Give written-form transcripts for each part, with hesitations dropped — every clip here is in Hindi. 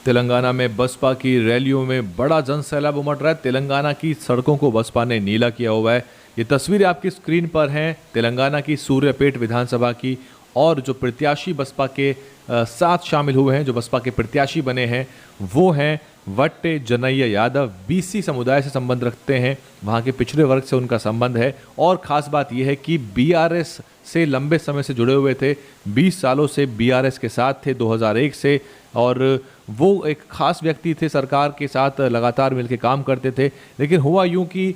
तेलंगाना में बसपा की रैलियों में बड़ा जनसैलाब उमड़ रहा है। तेलंगाना की सड़कों को बसपा ने नीला किया हुआ है। ये तस्वीरें आपकी स्क्रीन पर हैं तेलंगाना की सूर्यापेट विधानसभा की, और जो प्रत्याशी बसपा के साथ शामिल हुए हैं, जो बसपा के प्रत्याशी बने हैं, वो हैं वट्टे जनैया यादव। बीसी समुदाय से संबंध रखते हैं, वहाँ के पिछड़े वर्ग से उनका संबंध है। और ख़ास बात यह है कि बीआरएस से लंबे समय से जुड़े हुए थे, 20 सालों से बीआरएस के साथ थे, 2001 से, और वो एक खास व्यक्ति थे, सरकार के साथ लगातार मिलकर काम करते थे। लेकिन हुआ यूं कि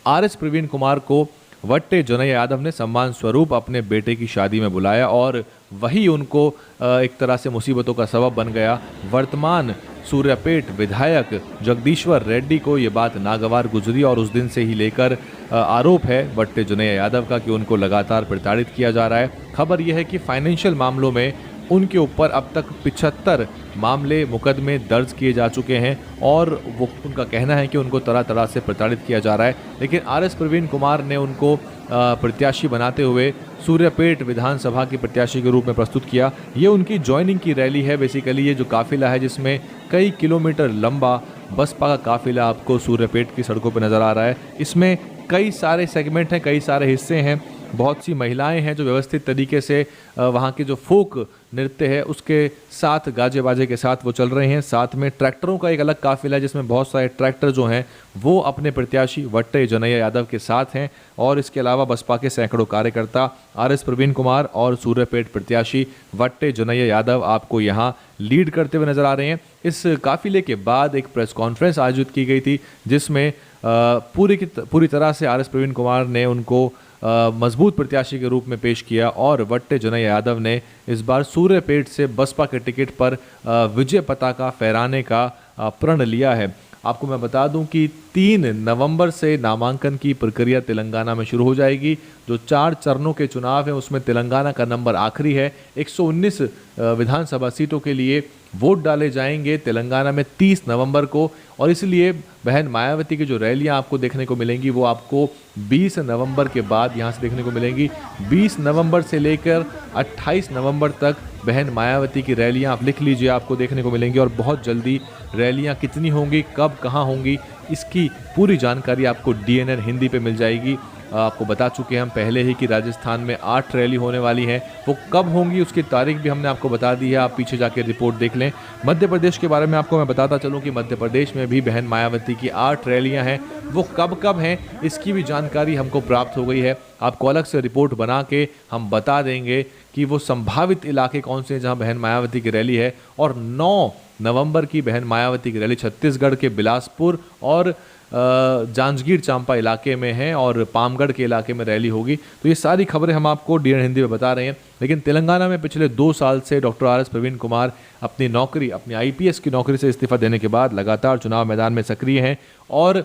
आरएस प्रवीण कुमार को वट्टे जनैया यादव ने सम्मान स्वरूप अपने बेटे की शादी में बुलाया, और वही उनको एक तरह से मुसीबतों का सबब बन गया। वर्तमान सूर्यापेट विधायक जगदीश्वर रेड्डी को ये बात नागवार गुजरी, और उस दिन से ही लेकर आरोप है वट्टे जनैया यादव का कि उनको लगातार प्रताड़ित किया जा रहा है। खबर यह है कि फाइनेंशियल मामलों में उनके ऊपर अब तक 75 मामले मुकदमे दर्ज किए जा चुके हैं, और वो उनका कहना है कि उनको तरह तरह से प्रताड़ित किया जा रहा है। लेकिन आरएस प्रवीण कुमार ने उनको प्रत्याशी बनाते हुए सूर्यापेट विधानसभा की प्रत्याशी के रूप में प्रस्तुत किया। ये उनकी ज्वाइनिंग की रैली है। बेसिकली ये जो काफिला है, जिसमें कई किलोमीटर लंबा बसपा का काफिला आपको सूर्यापेट की सड़कों पर नज़र आ रहा है। इसमें कई सारे सेगमेंट हैं, कई सारे हिस्से हैं, बहुत सी महिलाएं हैं जो व्यवस्थित तरीके से वहाँ के जो फोक नृत्य है उसके साथ, गाजे बाजे के साथ वो चल रहे हैं। साथ में ट्रैक्टरों का एक अलग काफिला है, जिसमें बहुत सारे ट्रैक्टर जो हैं वो अपने प्रत्याशी वट्टे जनैया यादव के साथ हैं। और इसके अलावा बसपा के सैकड़ों कार्यकर्ता आरएस प्रवीण कुमार और सूर्यापेट प्रत्याशी वट्टे जनैया यादव आपको यहाँ लीड करते हुए नजर आ रहे हैं। इस काफिले के बाद एक प्रेस कॉन्फ्रेंस आयोजित की गई थी, जिसमें पूरी तरह से आरएस प्रवीण कुमार ने उनको मजबूत प्रत्याशी के रूप में पेश किया, और वट्टे जनैया यादव ने इस बार सूर्यापेट से बसपा के टिकट पर विजय पताका फहराने का प्रण लिया है। आपको मैं बता दूं कि 3 नवंबर से नामांकन की प्रक्रिया तेलंगाना में शुरू हो जाएगी। जो 4 चरणों के चुनाव हैं उसमें तेलंगाना का नंबर आखिरी है। 119 विधानसभा सीटों के लिए वोट डाले जाएंगे तेलंगाना में 30 नवंबर को, और इसलिए बहन मायावती की जो रैलियां आपको देखने को मिलेंगी वो आपको 20 नवंबर के बाद यहाँ से देखने को मिलेंगी। 20 नवंबर से लेकर 28 नवंबर तक बहन मायावती की रैलियां आप लिख लीजिए, आपको देखने को मिलेंगी। और बहुत जल्दी रैलियां कितनी होंगी, कब कहाँ होंगी, इसकी पूरी जानकारी आपको डीएनएन हिंदी पे मिल जाएगी। आपको बता चुके हैं हम पहले ही कि राजस्थान में 8 रैली होने वाली हैं। वो कब होंगी उसकी तारीख भी हमने आपको बता दी है, आप पीछे जाके रिपोर्ट देख लें। मध्य प्रदेश के बारे में आपको मैं बताता चलूं कि मध्य प्रदेश में भी बहन मायावती की 8 रैलियां हैं। वो कब कब हैं इसकी भी जानकारी हमको प्राप्त हो गई है। आपको अलग से रिपोर्ट बना के हम बता देंगे कि वो संभावित इलाके कौन से हैं जहाँ बहन मायावती की रैली है। और 9 नवंबर की बहन मायावती की रैली छत्तीसगढ़ के बिलासपुर और जांजगीर चांपा इलाके में है, और पामगढ़ के इलाके में रैली होगी। तो ये सारी खबरें हम आपको डीएन हिंदी में बता रहे हैं। लेकिन तेलंगाना में पिछले 2 साल से डॉक्टर आरएस प्रवीण कुमार अपनी नौकरी, अपनी आईपीएस की नौकरी से इस्तीफा देने के बाद लगातार चुनाव मैदान में सक्रिय हैं, और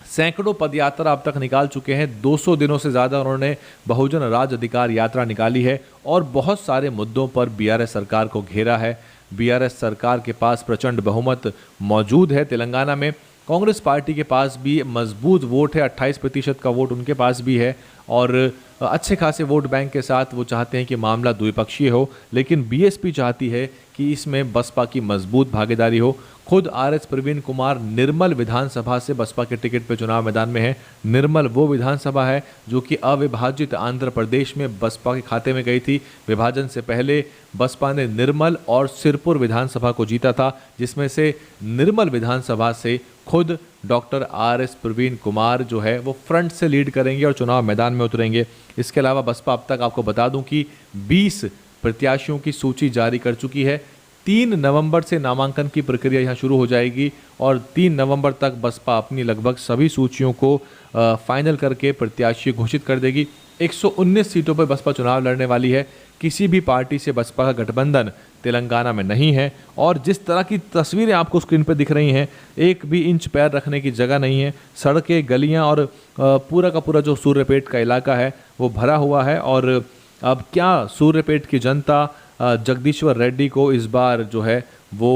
सैकड़ों पदयात्रा अब तक निकाल चुके हैं। 200 दिनों से ज़्यादा उन्होंने बहुजन राज अधिकार यात्रा निकाली है, और बहुत सारे मुद्दों पर बीआरएस सरकार को घेरा है। बीआरएस सरकार के पास प्रचंड बहुमत मौजूद है। तेलंगाना में कांग्रेस पार्टी के पास भी मजबूत वोट है, 28% का वोट उनके पास भी है, और अच्छे खासे वोट बैंक के साथ वो चाहते हैं कि मामला द्विपक्षीय हो। लेकिन बीएसपी चाहती है कि इसमें बसपा की मजबूत भागीदारी हो। खुद आरएस प्रवीण कुमार निर्मल विधानसभा से बसपा के टिकट पर चुनाव मैदान में है। निर्मल वो विधानसभा है जो कि अविभाजित आंध्र प्रदेश में बसपा के खाते में गई थी। विभाजन से पहले बसपा ने निर्मल और सिरपुर विधानसभा को जीता था, जिसमें से निर्मल विधानसभा से खुद डॉक्टर आरएस प्रवीण कुमार जो है वो फ्रंट से लीड करेंगे और चुनाव मैदान में उतरेंगे। इसके अलावा बसपा अब तक आपको बता दूं कि 20 प्रत्याशियों की सूची जारी कर चुकी है। 3 नवंबर से नामांकन की प्रक्रिया यहाँ शुरू हो जाएगी, और 3 नवंबर तक बसपा अपनी लगभग सभी सूचियों को फाइनल करके प्रत्याशी घोषित कर देगी। 119 सीटों पर बसपा चुनाव लड़ने वाली है। किसी भी पार्टी से बसपा का गठबंधन तेलंगाना में नहीं है, और जिस तरह की तस्वीरें आपको स्क्रीन पर दिख रही हैं, एक भी इंच पैर रखने की जगह नहीं है। सड़कें, गलियां और पूरा का पूरा जो सूर्यापेट का इलाका है वो भरा हुआ है। और अब क्या सूर्यापेट की जनता जगदीश्वर रेड्डी को इस बार जो है वो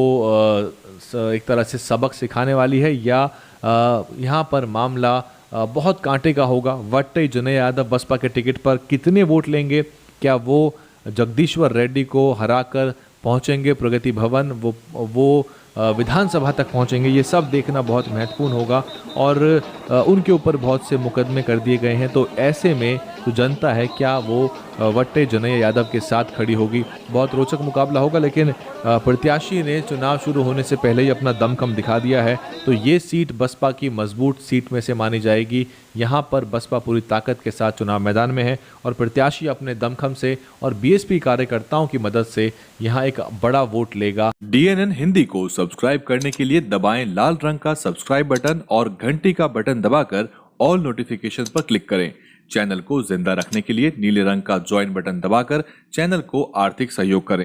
एक तरह से सबक सिखाने वाली है, या यहाँ पर मामला बहुत कांटे का होगा। वट्टे जनैया यादव बसपा के टिकट पर कितने वोट लेंगे, क्या वो जगदीश्वर रेड्डी को हराकर पहुंचेंगे प्रगति भवन, वो विधानसभा तक पहुंचेंगे, ये सब देखना बहुत महत्वपूर्ण होगा। और उनके ऊपर बहुत से मुकदमे कर दिए गए हैं, तो ऐसे में जो जनता है क्या वो वट्टे जनैया यादव के साथ खड़ी होगी। बहुत रोचक मुकाबला होगा, लेकिन प्रत्याशी ने चुनाव शुरू होने से पहले ही अपना दमखम दिखा दिया है। तो ये सीट बसपा की मजबूत सीट में से मानी जाएगी। यहाँ पर बसपा पूरी ताकत के साथ चुनाव मैदान में है और प्रत्याशी अपने दमखम से और बीएसपी कार्यकर्ताओं की मदद से यहाँ एक बड़ा वोट लेगा। DNN हिंदी को सब्सक्राइब करने के लिए दबाएं लाल रंग का सब्सक्राइब बटन और घंटी का बटन दबाकर ऑल नोटिफिकेशन पर क्लिक करें। चैनल को जिंदा रखने के लिए नीले रंग का ज्वाइन बटन दबाकर चैनल को आर्थिक सहयोग करें।